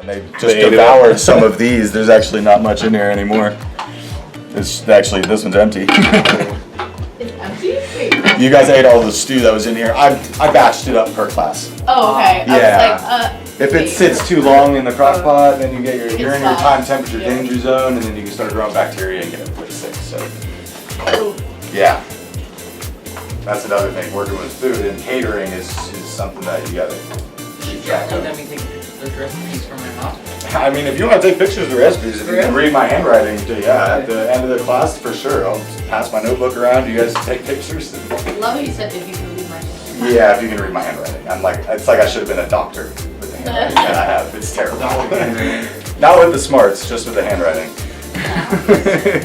And they just devoured some of these. There's actually not much in here anymore. It's actually, this one's empty. It's empty? Wait. You guys ate all the stew that was in here. I batched it up per class. Oh, okay. Yeah. I was like, If it sits too long in the crock pot, then you get you're in your soft. time temperature Yeah. danger zone, and then you can start growing bacteria and get really sick. So, oh, yeah. That's another thing. Working with food and catering is something that you gotta keep track of. Let me take those recipes from my mom. I mean, if you want to take pictures of the recipes, if you can read my handwriting, yeah, at the end of the class, for sure. I'll just pass my notebook around. You guys take pictures. I love how you said if you can read my handwriting. Yeah, if you can read my handwriting. It's like I should have been a doctor with the handwriting that I have. It's terrible. Not with the smarts, just with the handwriting.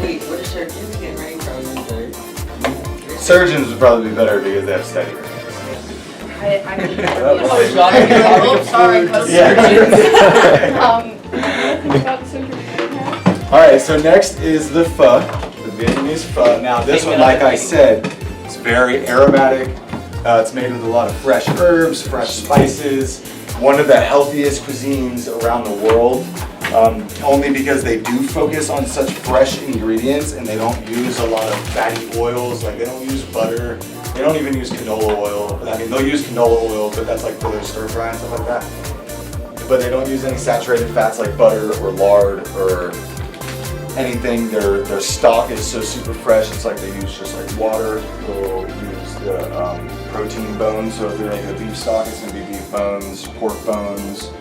Wait, what are surgeons getting ready for third? Surgeons would probably be better because they have steadier hands. I mean, Oh, John, oh, sorry, All right, so next is the pho, the Vietnamese pho. Now this one, like I said, it's very aromatic. It's made with a lot of fresh herbs, fresh spices. One of the healthiest cuisines around the world, only because they do focus on such fresh ingredients and they don't use a lot of fatty oils. Like they don't use butter. They don't even use canola oil. I mean, they'll use canola oil, but that's like for their stir fry and stuff like that. But they don't use any saturated fats like butter or lard or anything. Their stock is so super fresh. It's like they use just like water. They'll use the protein bones. So if they're making a beef stock, it's gonna be beef bones, pork bones,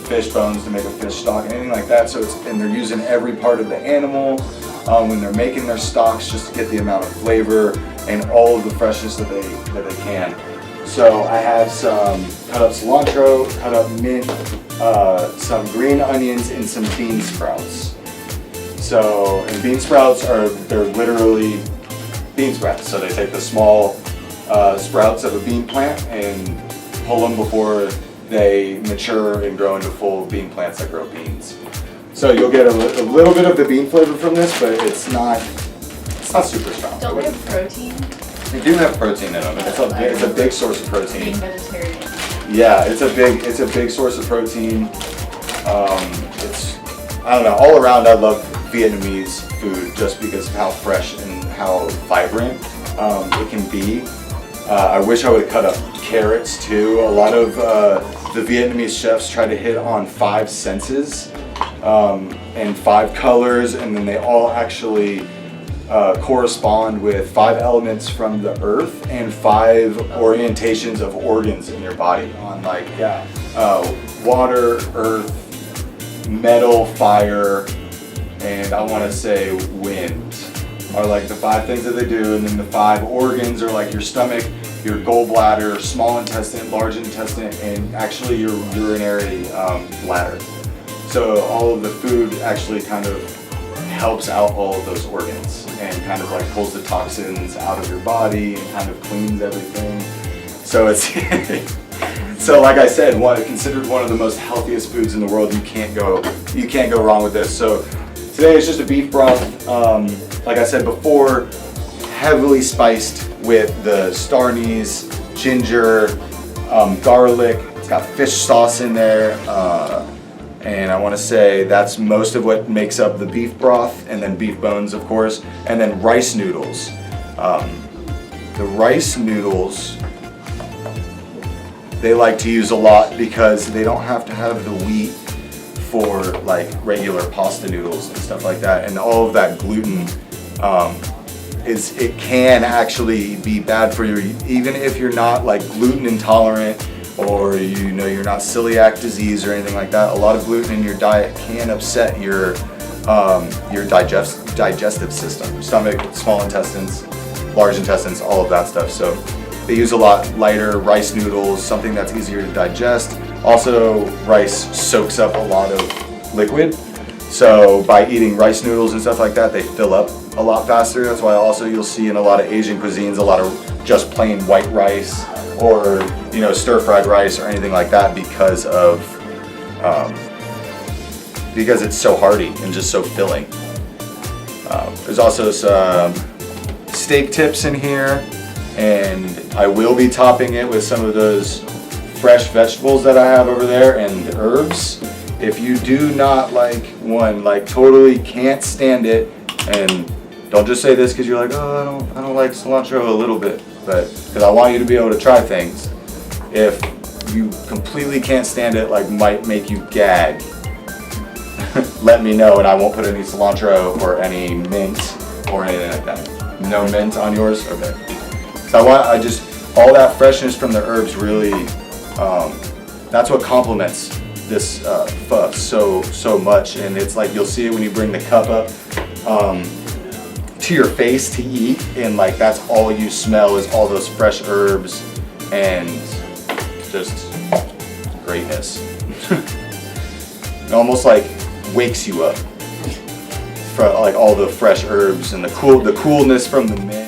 fish bones to make a fish stock, anything like that. So and they're using every part of the animal when they're making their stocks just to get the amount of flavor and all of the freshness that they can. So I have some cut up cilantro, cut up mint, some green onions, and some bean sprouts. So, and bean sprouts they're literally bean sprouts. So they take the small sprouts of a bean plant and pull them before they mature and grow into full bean plants that grow beans. So you'll get a little bit of the bean flavor from this, but it's not super strong. Don't they have protein? They do have protein in them. It's a big source of protein. Being vegetarian. Yeah, it's a big source of protein. I don't know. All around, I love Vietnamese food just because of how fresh and how vibrant it can be. I wish I would have cut up carrots too. A lot of the Vietnamese chefs try to hit on 5 senses and 5 colors, and then they all actually correspond with 5 elements from the earth and 5 orientations of organs in your body on like water, earth, metal, fire, and I want to say wind are like the 5 things that they do, and then the 5 organs are like your stomach, your gallbladder, small intestine, large intestine, and actually your urinary bladder. So all of the food actually kind of helps out all of those organs and kind of like pulls the toxins out of your body and kind of cleans everything. So it's so like I said, considered one of the most healthiest foods in the world. You can't go wrong with this. So today it's just a beef broth. Like I said before, heavily spiced with the star anise, ginger, garlic. It's got fish sauce in there. And I want to say that's most of what makes up the beef broth, and then beef bones, of course, and then rice noodles. The rice noodles, they like to use a lot because they don't have to have the wheat for like regular pasta noodles and stuff like that. And all of that gluten, it can actually be bad for you, even if you're not like gluten intolerant, or you're not celiac disease or anything like that. A lot of gluten in your diet can upset your digestive system, stomach, small intestines, large intestines, all of that stuff. So they use a lot lighter rice noodles, something that's easier to digest. Also, rice soaks up a lot of liquid. So by eating rice noodles and stuff like that, they fill up a lot faster. That's why also you'll see in a lot of Asian cuisines, a lot of just plain white rice, or stir-fried rice or anything like that, because it's so hearty and just so filling. There's also some steak tips in here, and I will be topping it with some of those fresh vegetables that I have over there and herbs. if you do not like totally can't stand it, and don't just say this because you're like, oh, I don't like cilantro a little bit, but because I want you to be able to try things. If you completely can't stand it, like might make you gag, let me know and I won't put any cilantro or any mint or anything like that. No mint on yours? Okay. So all that freshness from the herbs really, that's what complements this pho so much. And it's like you'll see it when you bring the cup up to your face to eat, and like that's all you smell is all those fresh herbs and just greatness. It almost like wakes you up from like all the fresh herbs and the coolness from the mint.